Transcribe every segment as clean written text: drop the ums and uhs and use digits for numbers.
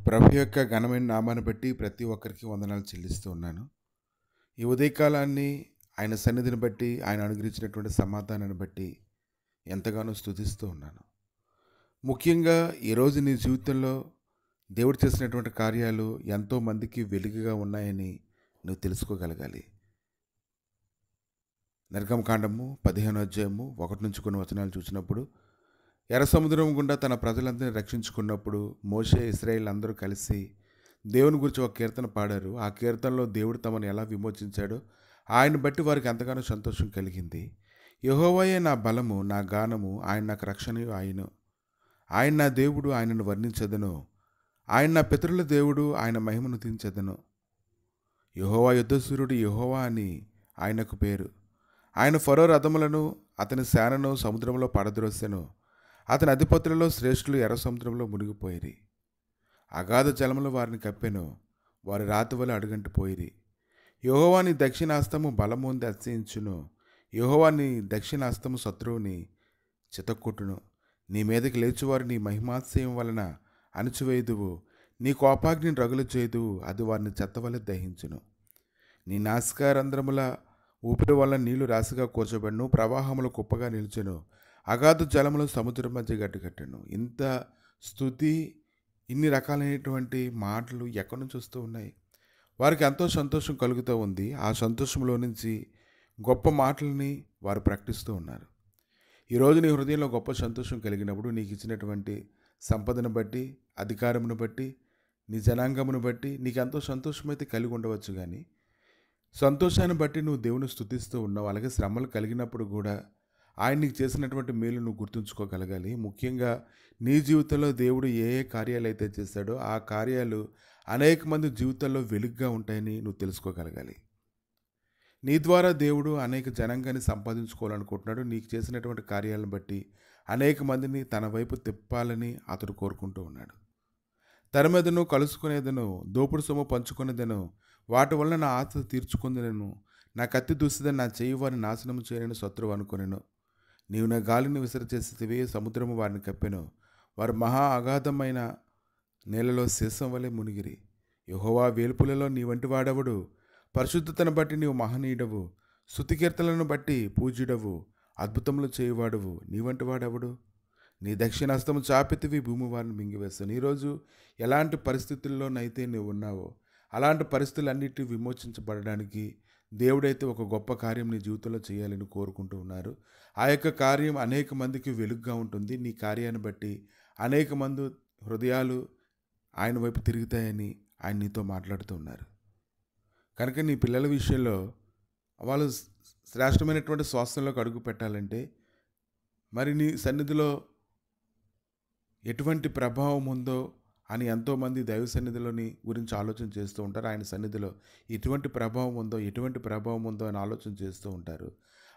ప్రభు యొక్క ఘనమైన నామాన్ని బట్టి ప్రతి ఒక్కరికి వందనాలు చెల్లిస్తూ ఉన్నాను. ఈ ఉదయకాలాన్ని ఆయన సన్నిధిని బట్టి, ఆయన అనుగ్రహించినటువంటి సమాధానాన్ని బట్టి ఎంతగానో స్తుతిస్తూ ఉన్నాను. ముఖ్యంగా ఈరోజు నీ జీవితంలో దేవుడు చేసినటువంటి కార్యాలు ఎంతో మందికి వెలుగుగా ఉన్నాయని నువ్వు తెలుసుకోగలగాలి. నిర్గమకాండము 15వ అధ్యాయము 1 నుంచి కొన్ని వచనాలు చూసినప్పుడు, ఎర్ర సముద్రం గుండా తన ప్రజలందరినీ రక్షించుకున్నప్పుడు మోషే, ఇశ్రాయేలు అందరూ కలిసి దేవుని గురించి ఒక కీర్తన పాడారు. ఆ కీర్తనలో దేవుడు తమను ఎలా విమోచించాడో ఆయన బట్టి వారికి ఎంతగానో సంతోషం కలిగింది. యెహోవాయే నా బలము, నా గానము, ఆయన నాకు రక్షణయు ఆయను. ఆయన నా దేవుడు, ఆయనను వర్ణించదను. ఆయన నా పితరుల దేవుడు, ఆయన మహిమను తీర్చెదను. యెహోవా యుద్ధశూరుడు, యెహోవా అని ఆయనకు పేరు. ఆయన ఫరో రథములను, అతని సేనను సముద్రంలో పడద్రోసెను. అతని అధిపతులలో శ్రేష్ఠులు ఎర్ర సముద్రంలో మునిగిపోయిరి. అగాధ జలములు వారిని కప్పెను. వారి రాతి వలె అడుగంటిపోయిరి. యెహోవా నీ దక్షిణాస్తము బలముంది అతిశయించును. యెహోవా నీ దక్షిణాస్తము శత్రువుని చితక్కొట్టును. నీ మీదకి లేచువారు నీ మహిమాతిశయం వలన అణిచివేయుదువు. నీ కోపాగ్నిని రగులు చేయుదువు, అది వారిని చెత్తవలె దహించును. నీ నాసికారంధ్రముల ఊపిరి వల్ల నీళ్లు రాశిగా కూర్చోబెడును, ప్రవాహములు కుప్పగా నిలిచెను. అగాధ జలములు సముద్రం మధ్య గడ్డకట్టెను. ఇంత స్తుతి, ఇన్ని రకాలైనటువంటి మాటలు ఎక్కడి నుంచి వస్తూ ఉన్నాయి? వారికి ఎంతో సంతోషం కలుగుతూ ఉంది. ఆ సంతోషంలో నుంచి గొప్ప మాటలని వారు ప్రకటిస్తూ ఉన్నారు. ఈరోజు నీ హృదయంలో గొప్ప సంతోషం కలిగినప్పుడు నీకు ఇచ్చినటువంటి సంపదను బట్టి, అధికారమును బట్టి, నీ జనాంగమును బట్టి నీకు ఎంతో సంతోషం అయితే కలిగి ఉండవచ్చు. కానీ సంతోషాన్ని బట్టి నువ్వు దేవుని స్తుతిస్తూ ఉన్నావు. అలాగే శ్రమలు కలిగినప్పుడు కూడా ఆయన నీకు చేసినటువంటి మేలు నువ్వు గుర్తుంచుకోగలగాలి. ముఖ్యంగా నీ జీవితంలో దేవుడు ఏ ఏ కార్యాలు అయితే చేశాడో ఆ కార్యాలు అనేక మంది జీవితాల్లో వెలుగుగా ఉంటాయని నువ్వు తెలుసుకోగలగాలి. నీ ద్వారా దేవుడు అనేక జనాంగాన్ని సంపాదించుకోవాలనుకుంటున్నాడు. నీకు చేసినటువంటి కార్యాలను బట్టి అనేక మందిని తన వైపు తిప్పాలని అతడు కోరుకుంటూ ఉన్నాడు. తన మీదను కలుసుకునేదను, దోపుడు సొమ్ము పంచుకునేదను, వాటి వల్ల నా ఆశ తీర్చుకుందనను, నా కత్తి దూసిదని నా చేయి వారిని నాశనం చేయనని శత్రువు అనుకొనెను. నీవు నా గాలిని విసరచేసితివి, సముద్రము వారిని కప్పెను. వారు మహా అగాధమైన నేలలో సీసం వలె మునిగిరి. యెహోవా వేల్పులలో నీ వంటి వాడెవడు? పరిశుద్ధతను బట్టి నీవు మహనీయుడవు. స్తుతికీర్తనలను బట్టి పూజ్యుడవు. అద్భుతములు చేయువాడవు. నీ వంటి వాడెవడు? నీ దక్షిణాస్తము చాపితివి, భూమి వారిని మింగివేస్తాను. ఈరోజు ఎలాంటి పరిస్థితుల్లోనైతే నువ్వు ఉన్నావో అలాంటి పరిస్థితులన్నిటి విమోచించబడడానికి దేవుడైతే ఒక గొప్ప కార్యం నీ జీవితంలో చేయాలని కోరుకుంటూ ఉన్నారు. ఆ యొక్క కార్యం అనేక మందికి వెలుగుగా ఉంటుంది. నీ కార్యాన్ని బట్టి అనేక మంది హృదయాలు ఆయన వైపు తిరుగుతాయని ఆయన నీతో మాట్లాడుతూ ఉన్నారు. కనుక నీ పిల్లల విషయంలో వాళ్ళు శ్రేష్టమైనటువంటి స్వాస్థ్యంలోకి అడుగు పెట్టాలంటే మరి నీ సన్నిధిలో ఎటువంటి ప్రభావం ఉందో అని ఎంతోమంది దైవ సన్నిధిలోని గురించి ఆలోచన చేస్తూ ఉంటారు. ఆయన సన్నిధిలో ఎటువంటి ప్రభావం ఉందో అని ఆలోచన చేస్తూ ఉంటారు.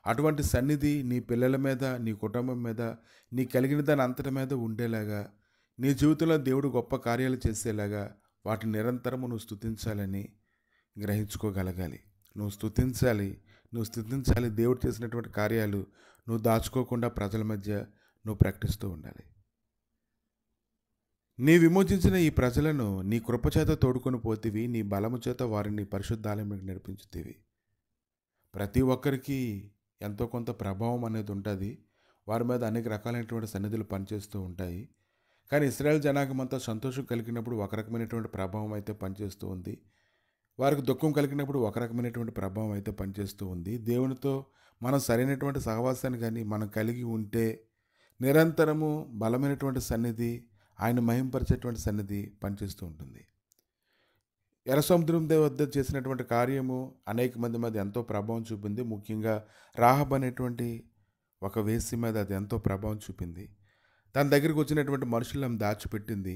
అటువంటి సన్నిధి నీ పిల్లల మీద, నీ కుటుంబం మీద, నీ కలిగిన దాని అంతటి మీద ఉండేలాగా, నీ జీవితంలో దేవుడు గొప్ప కార్యాలు చేసేలాగా వాటిని నిరంతరము నువ్వు స్తుతించాలని గ్రహించుకోగలగాలి. నువ్వు స్తుతించాలి. దేవుడు చేసినటువంటి కార్యాలు నువ్వు దాచుకోకుండా ప్రజల మధ్య నువ్వు ప్రకటిస్తూ ఉండాలి. నీ విమోచించిన ఈ ప్రజలను నీ కృపచేత తోడుకొని పోతివి, నీ బలము చేత వారిని పరిశుద్ధాలయంలోకి నడిపించుతీవి. ప్రతి ఒక్కరికి ఎంతో కొంత ప్రభావం అనేది ఉంటుంది. వారి మీద అనేక రకాలైనటువంటి సన్నిధులు పనిచేస్తూ ఉంటాయి. కానీ ఇశ్రాయేల్ జనాంగం అంతా సంతోషం కలిగినప్పుడు ఒక రకమైనటువంటి ప్రభావం అయితే పనిచేస్తూ ఉంది. వారికి దుఃఖం కలిగినప్పుడు ఒక రకమైనటువంటి ప్రభావం అయితే పనిచేస్తూ ఉంది. దేవునితో మనం సరైనటువంటి సహవాసాన్ని కానీ మనం కలిగి ఉంటే నిరంతరము బలమైనటువంటి సన్నిధి, ఆయన మహింపరిచేటువంటి సన్నిధి పనిచేస్తూ ఉంటుంది. ఎర్ర సముద్రం వద్ద చేసినటువంటి కార్యము అనేక మంది మీద ఎంతో ప్రభావం చూపింది. ముఖ్యంగా రాహబ్ అనేటువంటి ఒక వేశ్య మీద అది ఎంతో ప్రభావం చూపింది. తన దగ్గరికి వచ్చినటువంటి మనుషులను దాచిపెట్టింది.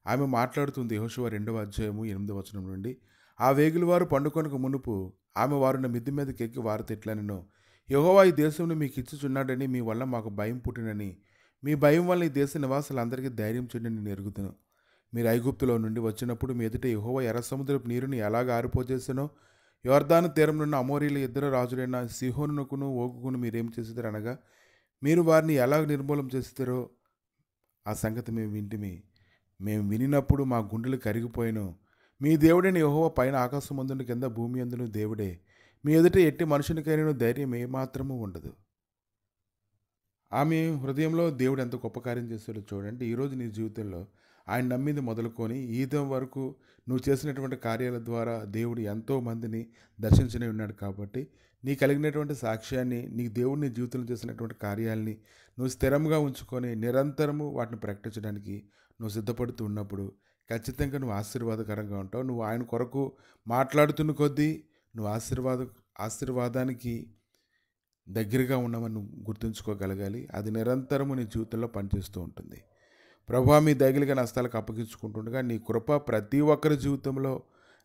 ఆమె మాట్లాడుతుంది. యెహోషువ 2వ అధ్యాయము 8వ వచనం నుండి, ఆ వేగుల వారు పండుకొనకు మునుపు ఆమె వారున్న మిద్ది మీదకి ఎక్కి వారితో ఇట్లనెను, యెహోవా ఈ దేశంలో మీకు ఇచ్చుచున్నాడని, మీ వల్ల మాకు భయం పుట్టినని, మీ భయం వల్ల ఈ దేశ నివాసులందరికీ ధైర్యం చెండి నేను ఎరుగుతును. మీరు ఐగుప్తులో నుండి వచ్చినప్పుడు మీ ఎదుట యెహోవా ఎర్ర సముద్రపు నీరుని ఎలాగ ఆరిపోజేసానో, యొర్దాను తీరం నుండి అమోరీల ఇద్దరు రాజులైన సీహోనుకును ఓగుకును మీరేం చేసేదారు అనగా, మీరు వారిని ఎలాగ నిర్మూలం చేస్తారో ఆ సంగతి మేము వింటిమి. మేము వినినప్పుడు మా గుండెలు కరిగిపోయాను. మీ దేవుడైన యెహోవా పైన ఆకాశమందును కింద భూమి అందును దేవుడే. మీ ఎదుట ఎట్టి మనుషునికైనా ధైర్యం ఏమాత్రము ఉండదు. ఆమె హృదయంలో దేవుడు ఎంత గొప్ప కార్యం చేస్తాడో చూడండి. ఈరోజు నీ జీవితంలో ఆయన నమ్మింది మొదలుకొని ఈదం వరకు నువ్వు చేసినటువంటి కార్యాల ద్వారా దేవుడు ఎంతో మందిని దర్శించనే ఉన్నాడు. కాబట్టి నీ కలిగినటువంటి సాక్ష్యాన్ని, నీ దేవుడు నీ జీవితంలో చేసినటువంటి కార్యాలని నువ్వు స్థిరంగా ఉంచుకొని నిరంతరము వాటిని ప్రకటించడానికి నువ్వు సిద్ధపడుతూ ఉన్నప్పుడు ఖచ్చితంగా నువ్వు ఆశీర్వాదకరంగా ఉంటావు. నువ్వు ఆయన కొరకు మాట్లాడుతున్న కొద్దీ నువ్వు ఆశీర్వాదానికి దగ్గరగా ఉన్నామని నువ్వు గుర్తుంచుకోగలగాలి. అది నిరంతరము నీ జీవితంలో పనిచేస్తూ ఉంటుంది. ప్రభువా, మీ దయగలిగిన హస్తాలకు అప్పగించుకుంటుండగా నీ కృప ప్రతి ఒక్కరి జీవితంలో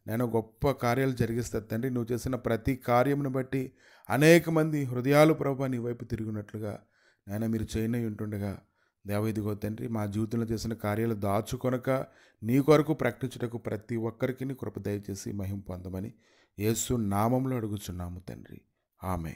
నేను గొప్ప కార్యాలు జరిగిస్తా తండ్రి. నువ్వు చేసిన ప్రతి కార్యమును బట్టి అనేక మంది హృదయాలు ప్రభువా నీ వైపు తిరిగినట్లుగా నాయన మీరు చేయనై ఉంటుండగా దేవ ఇదిగో తండ్రి, మా జీవితంలో చేసిన కార్యాలు దాచుకొనక నీ కొరకు ప్రకటించుటకు ప్రతి ఒక్కరికి నీ కృప దయచేసి మహిమ పొందమని యేసు నామములో అడుగుచున్నాము తండ్రి. ఆమేన్.